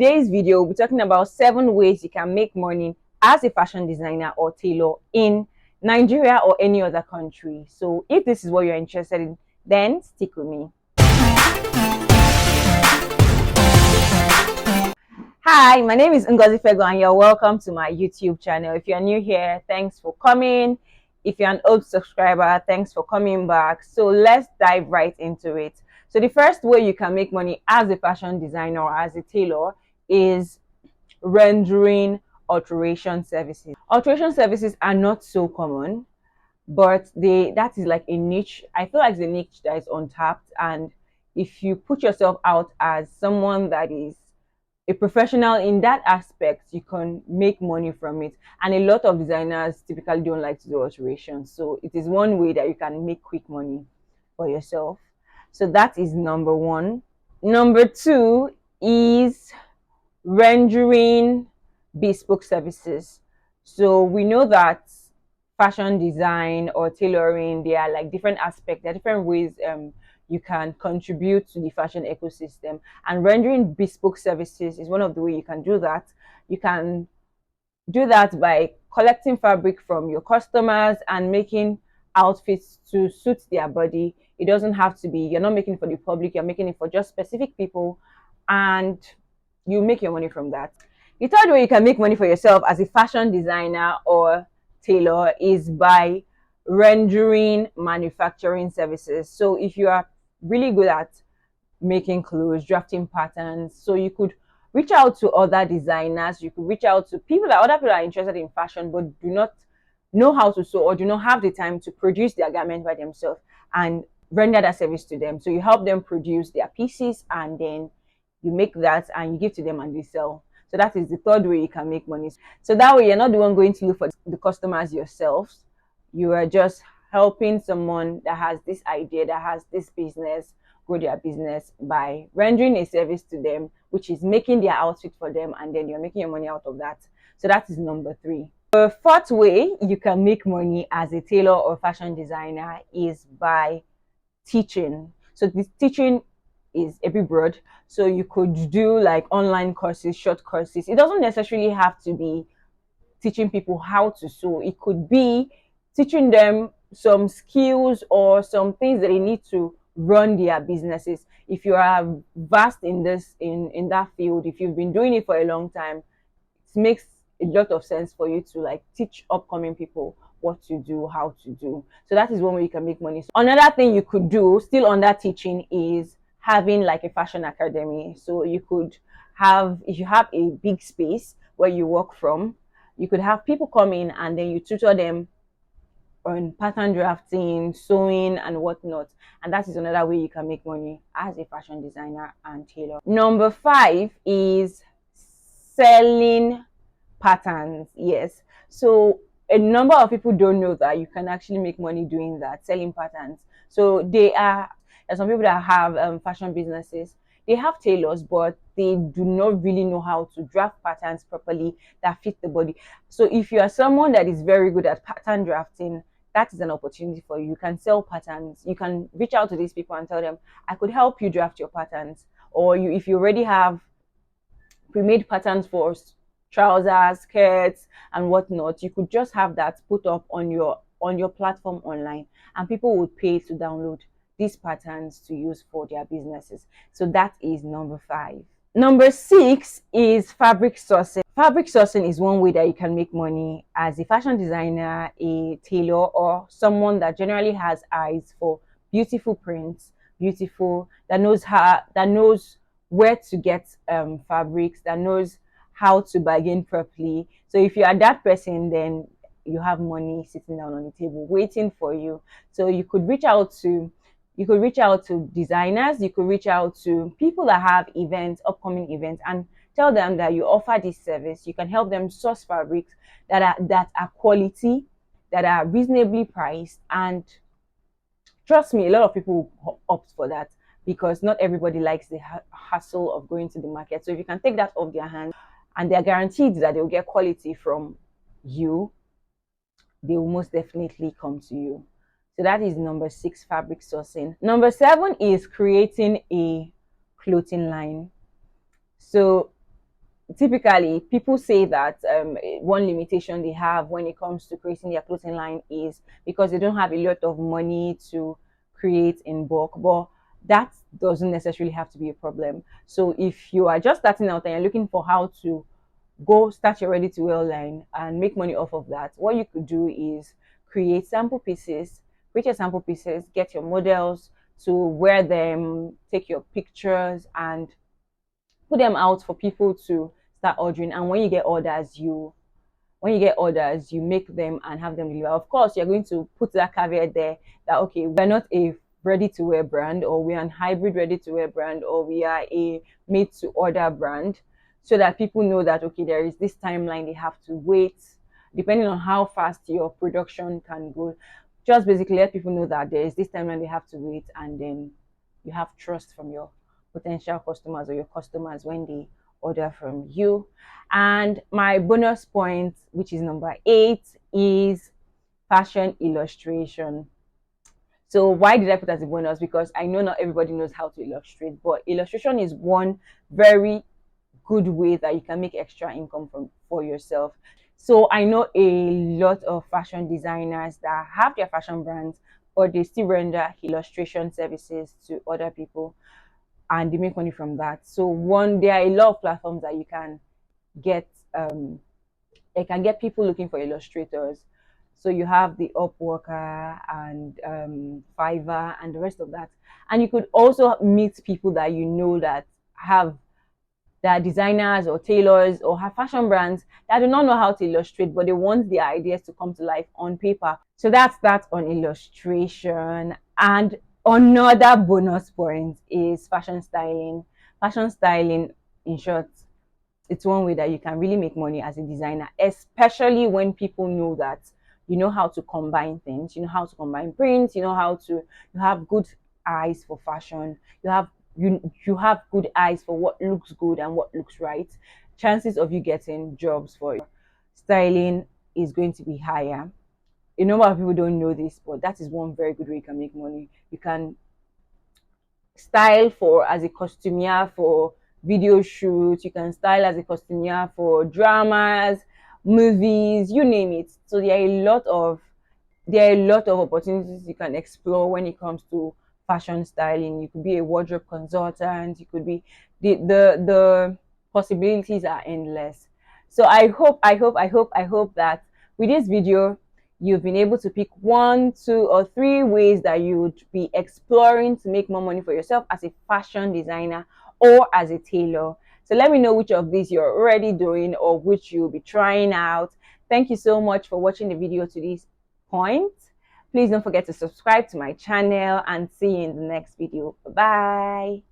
Today's video, we'll be talking about 7 ways you can make money as a fashion designer or tailor in Nigeria or any other country. So if this is what you're interested in, then stick with me. Hi, my name is Ngozi Fego and you're welcome to my YouTube channel. If you're new here, thanks for coming. If you're an old subscriber, thanks for coming back. So let's dive right into it. So the first way you can make money as a fashion designer or as a tailor is rendering alteration services. Alteration services are not so common, but that is like a niche. I feel like it's a niche that is untapped, and if you put yourself out as someone that is a professional in that aspect, you can make money from it. And a lot of designers typically don't like to do alterations, so it is one way that you can make quick money for yourself. So that is number one. Number two is rendering bespoke services. So we know that fashion design or tailoring, there are like different aspects, there are different ways you can contribute to the fashion ecosystem, and rendering bespoke services is one of the ways you can do that. You can do that by collecting fabric from your customers and making outfits to suit their body. It doesn't have to be, you're not making it for the public, you're making it for just specific people, and you make your money from that. The third way you can make money for yourself as a fashion designer or tailor is by rendering manufacturing services. So if you are really good at making clothes, drafting patterns, so you could reach out to other designers, you could reach out to other people are interested in fashion but do not know how to sew or do not have the time to produce their garment by themselves, and render that service to them. So you help them produce their pieces, and then you make that and you give to them and they sell. So that is the third way you can make money. So that way you're not the one going to look for the customers yourselves. You are just helping someone that has this idea, that has this business, grow their business by rendering a service to them, which is making their outfit for them, and then you're making your money out of that. So that is number three. The fourth way you can make money as a tailor or fashion designer is by teaching. So this teaching is a bit broad. So you could do like online courses, short courses. It doesn't necessarily have to be teaching people how to sew. It could be teaching them some skills or some things that they need to run their businesses. If you are vast in that field, if you've been doing it for a long time, it makes a lot of sense for you to like teach upcoming people what to do, how to do. So that is one way you can make money. So another thing you could do still on that teaching is having like a fashion academy. So you could have, if you have a big space where you work from, you could have people come in and then you tutor them on pattern drafting, sewing, and whatnot. And that is another way you can make money as a fashion designer and tailor. Number 5 is selling patterns. Yes. So a number of people don't know that you can actually make money doing that, selling patterns. So there's some people that have fashion businesses. They have tailors, but they do not really know how to draft patterns properly that fit the body. So if you are someone that is very good at pattern drafting, that is an opportunity for you. You can sell patterns. You can reach out to these people and tell them, I could help you draft your patterns. Or if you already have pre-made patterns for trousers, skirts, and whatnot, you could just have that put up on your platform online, and people would pay to download these patterns to use for their businesses. So that is number 5. Number 6 is fabric sourcing. Fabric sourcing is one way that you can make money as a fashion designer, a tailor, or someone that generally has eyes for beautiful prints, that knows where to get fabrics, that knows how to bargain properly. So if you are that person, then you have money sitting down on the table waiting for you. So you could reach out to designers, you could reach out to people that have upcoming events, and tell them that you offer this service. You can help them source fabrics that are quality, that are reasonably priced, and trust me, a lot of people opt for that because not everybody likes the hassle of going to the market. So if you can take that off their hands, and they're guaranteed that they'll get quality from you, they will most definitely come to you. So that is number 6, fabric sourcing. Number 7 is creating a clothing line. So typically people say that one limitation they have when it comes to creating their clothing line is because they don't have a lot of money to create in bulk, but that doesn't necessarily have to be a problem. So if you are just starting out and you're looking for how to go start your ready to wear line and make money off of that, what you could do is create sample pieces, create your sample pieces, get your models to wear them, take your pictures, and put them out for people to start ordering. And when you get orders, you make them and have them deliver. Of course, you're going to put that caveat there that okay, we're not a ready to wear brand, or we're an hybrid ready to wear brand, or we are a made to order brand, so that people know that okay, there is this timeline they have to wait depending on how fast your production can go. Just basically let people know that there is this timeline they have to wait, and then you have trust from your potential customers or your customers when they order from you. And my bonus point, which is number 8, is fashion illustration. So why did I put as a bonus? Because I know not everybody knows how to illustrate, but illustration is one very good way that you can make extra income from for yourself. So I know a lot of fashion designers that have their fashion brands, but they still render illustration services to other people and they make money from that. So there are a lot of platforms that you can get people looking for illustrators. So you have the Upworker and Fiverr and the rest of that. And you could also meet people that you know that are designers or tailors or have fashion brands that do not know how to illustrate, but they want their ideas to come to life on paper. So that's that on illustration. And another bonus point is fashion styling. Fashion styling, in short, it's one way that you can really make money as a designer, especially when people know that you know how to combine things, you know how to combine prints, you have good eyes for fashion, you have good eyes for what looks good and what looks right. Chances of you getting jobs for styling is going to be higher. A number of people don't know this, but that is one very good way you can make money. You can style for as a costumier for video shoots, you can style as a costumier for dramas, movies, you name it. So there are a lot of opportunities you can explore when it comes to fashion styling. You could be a wardrobe consultant, you could be the possibilities are endless. So I hope that with this video you've been able to pick 1, 2, or 3 ways that you would be exploring to make more money for yourself as a fashion designer or as a tailor. So let me know which of these you're already doing or which you'll be trying out. Thank you so much for watching the video to this point. Please don't forget to subscribe to my channel and see you in the next video. Bye.